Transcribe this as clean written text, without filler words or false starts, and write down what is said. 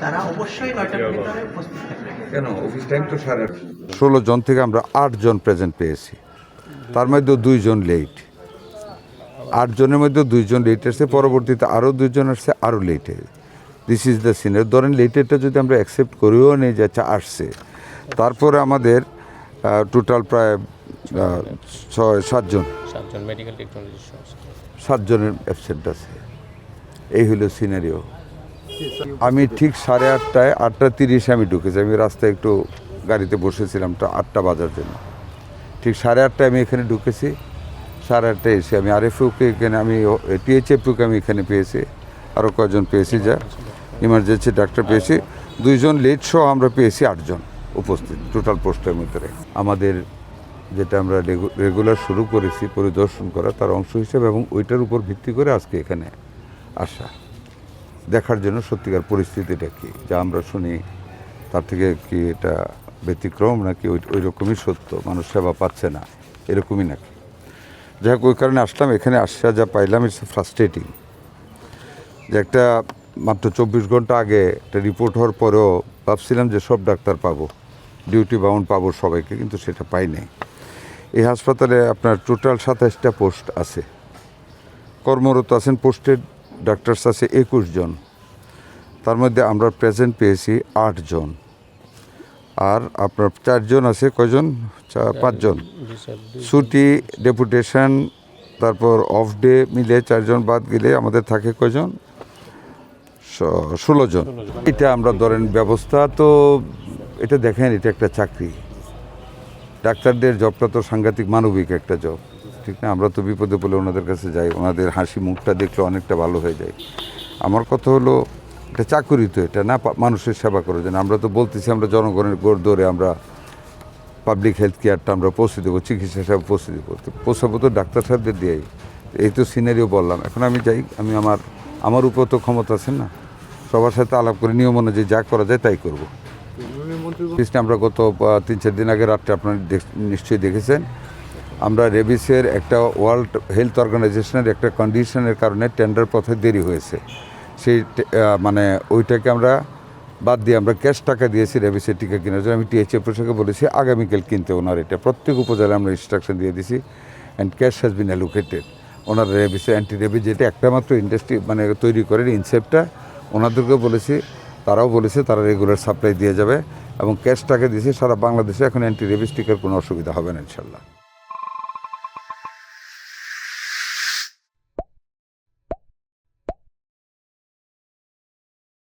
তারা অবশ্যই 9টার ভিতরে উপস্থিত থাকবে। কেন অফিস টাইম তো 16 জন থেকে আমরা 8 জন প্রেজেন্ট পেয়েছি, তার মধ্যে 2 জন লেট। 8 জনের মধ্যে 2 জন লেট আসছে, পরবর্তীতে আরও 2 জন আসছে আরও লেটে। This is the senior. ধরেন লেটেরটা যদি আমরা অ্যাকসেপ্ট করেও নিয়ে যাচ্ছে আসছে, তারপরে আমাদের টোটাল প্রায় 7 জন মেডিকেল টেকনোলজি 7 জনের অ্যাবসেন্ট আছে। এই হলো সিনারিও। আমি ঠিক 8:30টায় 8:30 আমি ঢুকেছি। আমি রাস্তায় একটু গাড়িতে বসেছিলাম 8টা বাজার জন্য। ঠিক 8:30টায় আমি এখানে ঢুকেছি। 8:30টায় এসে আমি আরএফওকে এখানে, আমি টিএইচএফকে আমি এখানে পেয়েছি, আরও কয়েকজন পেয়েছি, যা ইমার্জেন্সি ডাক্তার পেয়েছি। 2 জন লেট সহ আমরা পেয়েছি 8 জন উপস্থিত টোটাল পোস্টের মধ্যে। আমাদের যেটা আমরা রেগুলার শুরু করেছি পরিদর্শন করা, তার অংশ হিসেবে এবং ওইটার উপর ভিত্তি করে আজকে এখানে আসা, দেখার জন্য সত্যিকার পরিস্থিতিটা কী, যা আমরা শুনি তার থেকে কি এটা ব্যতিক্রম নাকি ওই রকমই সত্য, মানুষ সেবা পাচ্ছে না এরকমই নাকি। যাই হোক, ওই কারণে আসলাম। এখানে আসা যা পাইলাম ইটস ফ্রাস্ট্রেটিং, যে একটা মাত্র 24 ঘন্টা আগে একটা রিপোর্ট হওয়ার পরেও ভাবছিলাম যে সব ডাক্তার পাবো, ডিউটি বাউন্ড পাবো সবাইকে, কিন্তু সেটা পাই নাই। এই হাসপাতালে আপনার টোটাল 27টা পোস্ট আছে, কর্মরত আছেন পোস্টেড ডাক্তারস আছে 21 জন, তার মধ্যে আমরা প্রেজেন্ট পেয়েছি 8 জন। আর আপনার 4 জন আছে, কয়জন? 5 জন ছুটি, ডেপুটেশন, তারপর অফ ডে মিলে 4 জন বাদ গেলে আমাদের থাকে কয়জন? 16 জন। এটা আমরা ধরেন ব্যবস্থা তো, এটা দেখেন, এটা একটা চাকরি। ডাক্তারদের জবটা তো সাংঘাতিক মানবিক একটা জব, ঠিক না? আমরা তো বিপদে পড়লে ওনাদের কাছে যাই, ওনাদের হাসি মুখটা দেখলে অনেকটা ভালো হয়ে যায়। আমার কথা হলো, এটা চাকুরি তো, এটা না মানুষের সেবা করার জন্য। আমরা তো বলতেছি আমরা জনগণের গোড় ধরে আমরা পাবলিক হেলথ কেয়ারটা আমরা পৌঁছে দেবো, চিকিৎসা সেবা পৌঁছে দেবো, তো পৌঁছাবো তো ডাক্তার সাহেবদের দিয়েই। এই তো সিনারিও বললাম। এখন আমি যাই, আমি আমার উপর তো ক্ষমতা আছে না, সবার সাথে আলাপ করে নিয়ম অনুযায়ী যা করা যায় তাই করবো। আমরা গত 3-4 দিন আগে রাত্রে আপনারা নিশ্চয়ই দেখেছেন, আমরা রেবিসের একটা ওয়ার্ল্ড হেলথ অর্গানাইজেশনের একটা কন্ডিশনের কারণে টেন্ডার পথে দেরি হয়েছে। সেই মানে ওইটাকে আমরা বাদ দিয়ে আমরা ক্যাশ টাকা দিয়েছি রেবিসের টিকা কেনার জন্য। আমি টিএইচএফ প্রশাসনকে বলেছি আগামীকাল কিনতে ওনার, এটা প্রত্যেক উপজেলায় আমরা ইনস্ট্রাকশন দিয়ে দিছি, and cash has been allocated. ওনার রেবিসে অ্যান্টি রেবিস যেটা একটা মাত্র ইন্ডাস্ট্রি মানে তৈরি করেন ইনসেপ্টটা, ওনাদেরকেও বলেছি, তারাও বলেছে তারা রেগুলার সাপ্লাই দিয়ে যাবে, এবং ক্যাশ টাকা দিয়েছি। সারা বাংলাদেশে এখন অ্যান্টি রেবিস টিকার কোনো অসুবিধা হবে না ইনশাল্লাহ।